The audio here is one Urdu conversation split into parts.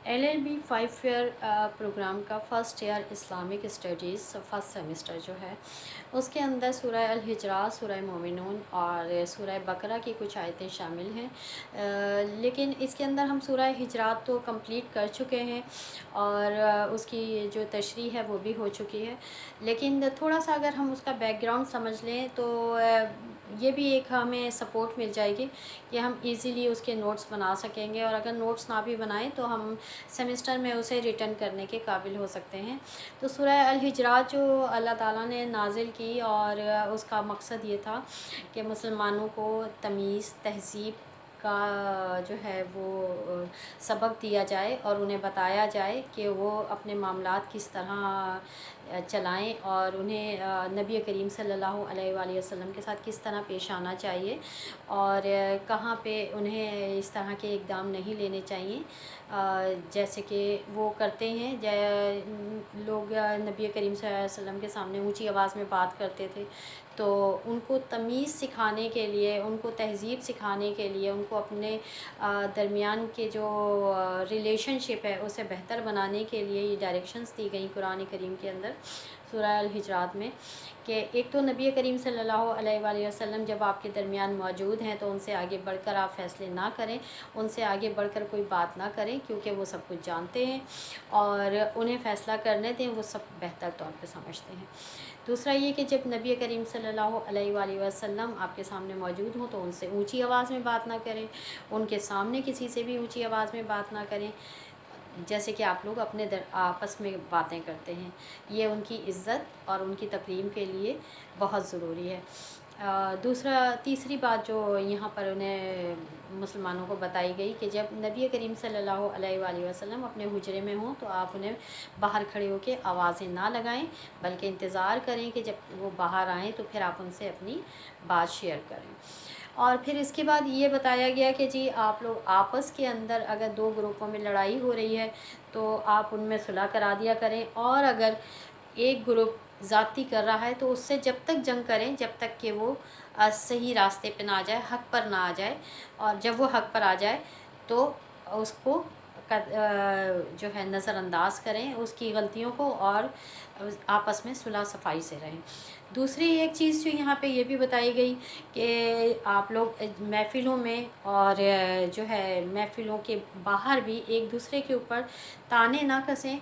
LLB 5 ایئر پروگرام کا first year Islamic studies first semester جو ہے اس کے اندر سورہ الحجرات، سورہ مومنون اور سورہ بقرہ کی کچھ آیتیں شامل ہیں، لیکن اس کے اندر ہم سورہ حجرات تو کمپلیٹ کر چکے ہیں اور اس کی جو تشریح ہے وہ بھی ہو چکی ہے، لیکن تھوڑا سا اگر ہم اس کا بیک گراؤنڈ سمجھ لیں تو یہ بھی ایک ہمیں سپورٹ مل جائے گی کہ ہم ایزیلی اس کے نوٹس بنا سکیں گے، اور اگر نوٹس نہ بھی بنائیں تو ہم سیمسٹر میں اسے ریٹرن کرنے کے قابل ہو سکتے ہیں۔ تو سورہ الحجرات جو اللہ تعالیٰ نے نازل کی اور اس کا مقصد یہ تھا کہ مسلمانوں کو تمیز، تہذیب کا جو ہے وہ سبق دیا جائے اور انہیں بتایا جائے کہ وہ اپنے معاملات کس طرح چلائیں اور انہیں نبی کریم صلی اللہ علیہ وآلہ وسلم کے ساتھ کس طرح پیش آنا چاہیے اور کہاں پہ انہیں اس طرح کے اقدام نہیں لینے چاہیے جیسے کہ وہ کرتے ہیں۔ لوگ نبی کریم صلی اللہ علیہ وسلم کے سامنے اونچی آواز میں بات کرتے تھے، تو ان کو تمیز سکھانے کے لیے، ان کو تہذیب سکھانے کے لیے، ان کو اپنے درمیان کے جو ریلیشن شپ ہے اسے بہتر بنانے کے لیے یہ ڈائریکشنز دی گئیں قرآن کریم کے اندر سورہ الحجرات میں، کہ ایک تو نبی کریم صلی اللہ علیہ وآلہ وسلم جب آپ کے درمیان موجود ہیں تو ان سے آگے بڑھ کر آپ فیصلے نہ کریں، ان سے آگے بڑھ کر کوئی بات نہ کریں، کیونکہ وہ سب کچھ جانتے ہیں اور انہیں فیصلہ کرنے دیں، وہ سب بہتر طور پہ سمجھتے ہیں۔ دوسرا یہ کہ جب نبی کریم صلی اللہ علیہ وآلہ وسلم آپ کے سامنے موجود ہوں تو ان سے اونچی آواز میں بات نہ کریں، ان کے سامنے کسی سے بھی اونچی آواز میں بات نہ کریں جیسے کہ آپ لوگ اپنے آپس میں باتیں کرتے ہیں۔ یہ ان کی عزت اور ان کی تکریم کے لیے بہت ضروری ہے۔ تیسری بات جو یہاں پر انہیں مسلمانوں کو بتائی گئی کہ جب نبی کریم صلی اللہ علیہ وآلہ وسلم اپنے حجرے میں ہوں تو آپ انہیں باہر کھڑے ہو کے آوازیں نہ لگائیں، بلکہ انتظار کریں کہ جب وہ باہر آئیں تو پھر آپ ان سے اپنی بات شیئر کریں۔ اور پھر اس کے بعد یہ بتایا گیا کہ جی آپ لوگ آپس کے اندر اگر دو گروپوں میں لڑائی ہو رہی ہے تو آپ ان میں صلح کرا دیا کریں، اور اگر ایک گروپ ذاتی کر رہا ہے تو اس سے جب تک جنگ کریں جب تک کہ وہ صحیح راستے پہ نہ آ جائے، حق پر نہ آ جائے، اور جب وہ حق پر آ جائے تو اس کو جو ہے نظر انداز کریں اس کی غلطیوں کو، اور آپس میں صلح صفائی سے رہیں۔ دوسری ایک چیز جو یہاں پہ یہ بھی بتائی گئی کہ آپ لوگ محفلوں میں اور جو ہے محفلوں کے باہر بھی ایک دوسرے کے اوپر طعنے نہ کسیں،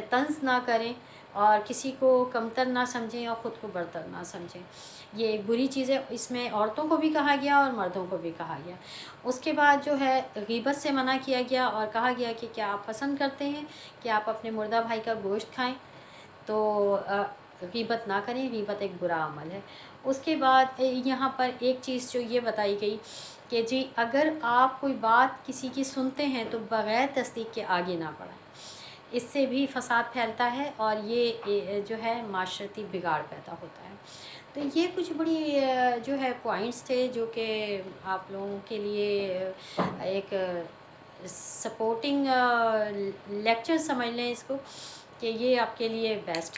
طنز نہ کریں اور کسی کو کمتر نہ سمجھیں اور خود کو برتر نہ سمجھیں۔ یہ ایک بری چیز ہے، اس میں عورتوں کو بھی کہا گیا اور مردوں کو بھی کہا گیا۔ اس کے بعد جو ہے غیبت سے منع کیا گیا اور کہا گیا کہ کیا آپ پسند کرتے ہیں کہ آپ اپنے مردہ بھائی کا گوشت کھائیں، تو غیبت نہ کریں، غیبت ایک برا عمل ہے۔ اس کے بعد یہاں پر ایک چیز جو یہ بتائی گئی کہ جی اگر آپ کوئی بات کسی کی سنتے ہیں تو بغیر تصدیق کے آگے نہ بڑھیں، اس سے بھی فساد پھیلتا ہے اور یہ جو ہے معاشرتی بگاڑ پیدا ہوتا ہے۔ تو یہ کچھ بڑی جو ہے پوائنٹس تھے جو کہ آپ لوگوں کے لیے ایک سپورٹنگ لیکچر سمجھ لیں اس کو، کہ یہ آپ کے لیے بیسٹ